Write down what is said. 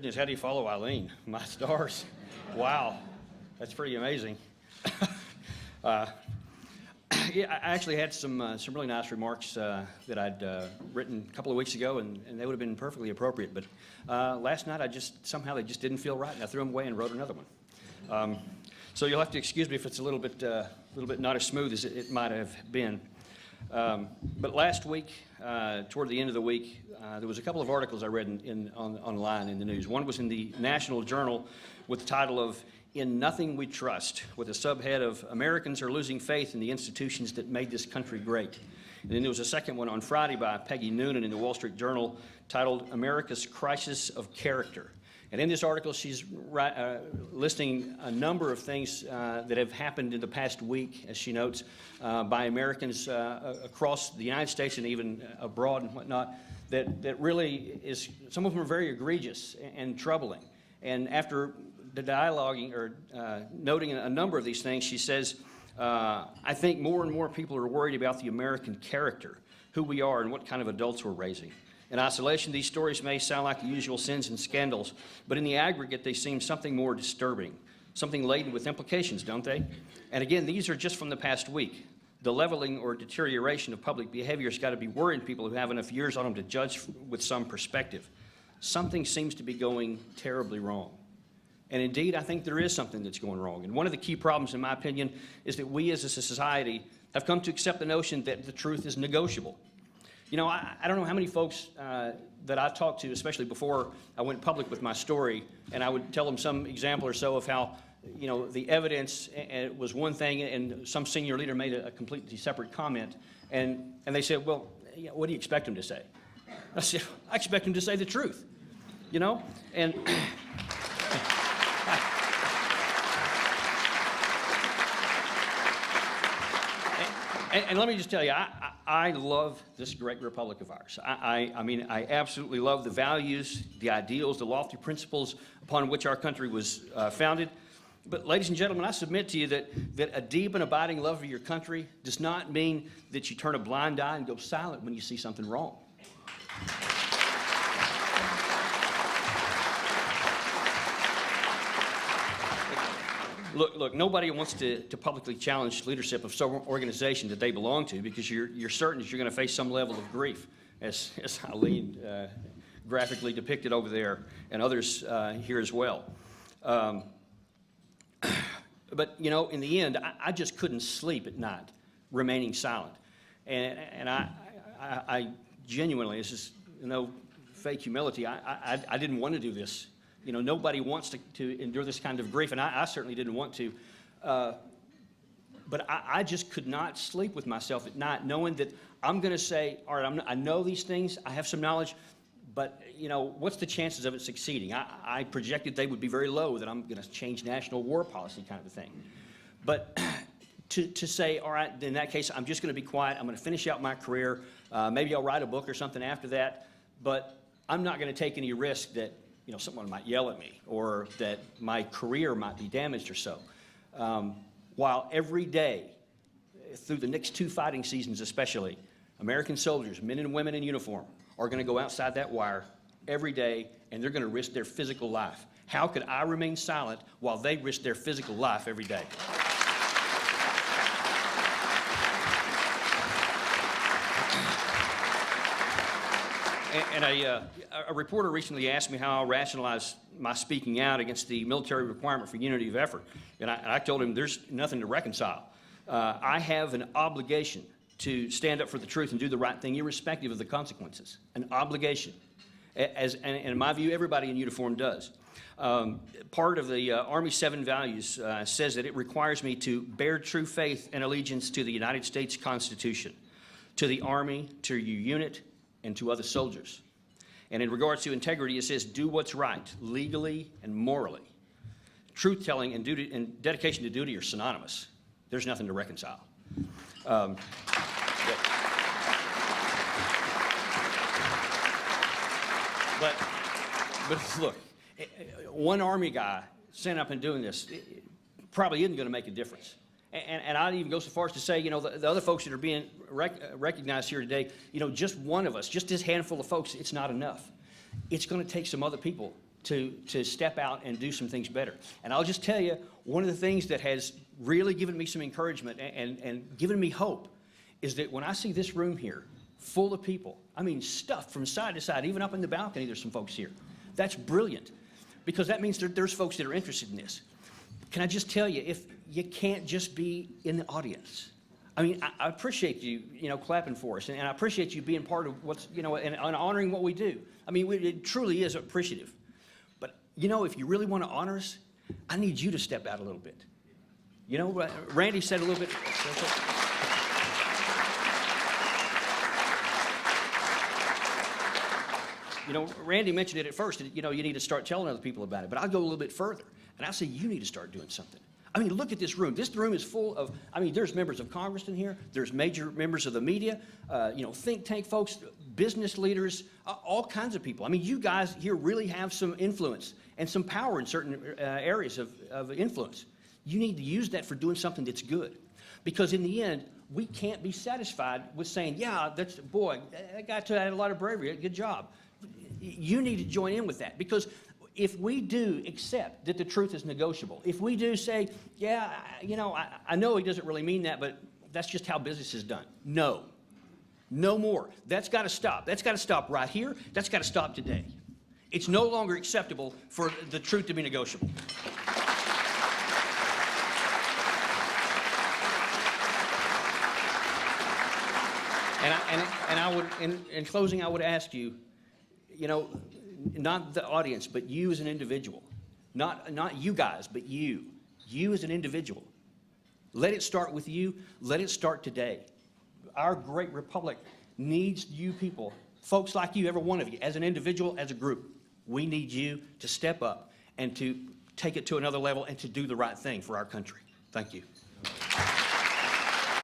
Goodness, how do you follow Eileen? My stars. Wow, that's pretty amazing. Yeah, I actually had some really nice remarks that I'd written a couple of weeks ago, and they would have been perfectly appropriate. But last night, somehow they just didn't feel right, and I threw them away and wrote another one. So you'll have to excuse me if it's a little bit not as smooth as it might have been. But last week, toward the end of the week, there was a couple of articles I read online in the news. One was in the National Journal with the title of "In Nothing We Trust," with a subhead of "Americans are losing faith in the institutions that made this country great." And then there was a second one on Friday by Peggy Noonan in the Wall Street Journal titled "America's Crisis of Character." And in this article, she's listing a number of things that have happened in the past week, as she notes, by Americans across the United States and even abroad and whatnot, that really is, some of them are very egregious and troubling. And after the dialoguing or noting a number of these things, she says, I think more and more people are worried about the American character, who we are and what kind of adults we're raising. In isolation, these stories may sound like the usual sins and scandals, but in the aggregate, they seem something more disturbing, something laden with implications, don't they? And again, these are just from the past week. The leveling or deterioration of public behavior has got to be worrying people who have enough years on them to judge with some perspective. Something seems to be going terribly wrong. And indeed, I think there is something that's going wrong. And one of the key problems, in my opinion, is that we as a society have come to accept the notion that the truth is negotiable. You know, I don't know how many folks that I talked to, especially before I went public with my story, and I would tell them some example or so of how, you know, the evidence was one thing, and some senior leader made a completely separate comment, and they said, well, what do you expect him to say? I said, I expect him to say the truth, you know? And And let me just tell you, I love this great republic of ours. I mean, I absolutely love the values, the ideals, the lofty principles upon which our country was founded. But ladies and gentlemen, I submit to you that a deep and abiding love for your country does not mean that you turn a blind eye and go silent when you see something wrong. Look, nobody wants to publicly challenge leadership of some organization that they belong to, because you're certain that you're going to face some level of grief, as Eileen graphically depicted over there, and others here as well. But, you know, in the end, I just couldn't sleep at night remaining silent. And I genuinely, this is no fake humility, I didn't want to do this. You know, nobody wants to endure this kind of grief, and I certainly didn't want to. But I just could not sleep with myself at night, knowing that I'm going to say, all right, I know these things, I have some knowledge, but, you know, what's the chances of it succeeding? I projected they would be very low, that I'm going to change national war policy kind of a thing. But to say, all right, in that case, I'm just going to be quiet, I'm going to finish out my career, maybe I'll write a book or something after that, but I'm not going to take any risk that, you know, someone might yell at me, or that my career might be damaged or so. While every day, through the next 2 fighting seasons especially, American soldiers, men and women in uniform, are going to go outside that wire every day, and they're going to risk their physical life. How could I remain silent while they risk their physical life every day? And a reporter recently asked me how I rationalize my speaking out against the military requirement for unity of effort. And I told him there's nothing to reconcile. I have an obligation to stand up for the truth and do the right thing, irrespective of the consequences. An obligation. And in my view, everybody in uniform does. Part of the Army 7 values says that it requires me to bear true faith and allegiance to the United States Constitution, to the Army, to your unit, and to other soldiers. And in regards to integrity, it says, do what's right, legally and morally. Truth-telling and duty and dedication to duty are synonymous. There's nothing to reconcile. But look, one Army guy standing up and doing this probably isn't going to make a difference. And I'd even go so far as to say, you know, the other folks that are being recognized here today, you know, just one of us, just this handful of folks, it's not enough. It's going to take some other people to step out and do some things better. And I'll just tell you, one of the things that has really given me some encouragement and given me hope is that when I see this room here full of people, I mean stuffed from side to side, even up in the balcony there's some folks here. That's brilliant, because that means there's folks that are interested in this. Can I just tell you, if you can't just be in the audience. I mean, I appreciate you, clapping for us, and I appreciate you being part of what's, and honoring what we do. I mean, it truly is appreciative. But, if you really want to honor us, I need you to step out a little bit. Randy said a little bit. Randy mentioned it at first, you need to start telling other people about it. But I'll go a little bit further, and I'll say you need to start doing something. I mean, look at this room. This room is full of, there's members of Congress in here. There's major members of the media, think tank folks, business leaders, all kinds of people. I mean, you guys here really have some influence and some power in certain areas of influence. You need to use that for doing something that's good. Because in the end, we can't be satisfied with saying, yeah, that guy had a lot of bravery, good job. You need to join in with that, because if we do accept that the truth is negotiable, if we do say, yeah, I know he doesn't really mean that, but that's just how business is done. No more. That's got to stop. That's got to stop right here. That's got to stop today. It's no longer acceptable for the truth to be negotiable. And I would, in closing, I would ask you, not the audience, but you as an individual, not you guys, but you as an individual. Let it start with you. Let it start today. Our great republic needs you people, folks like you, every one of you, as an individual, as a group. We need you to step up and to take it to another level and to do the right thing for our country. Thank you.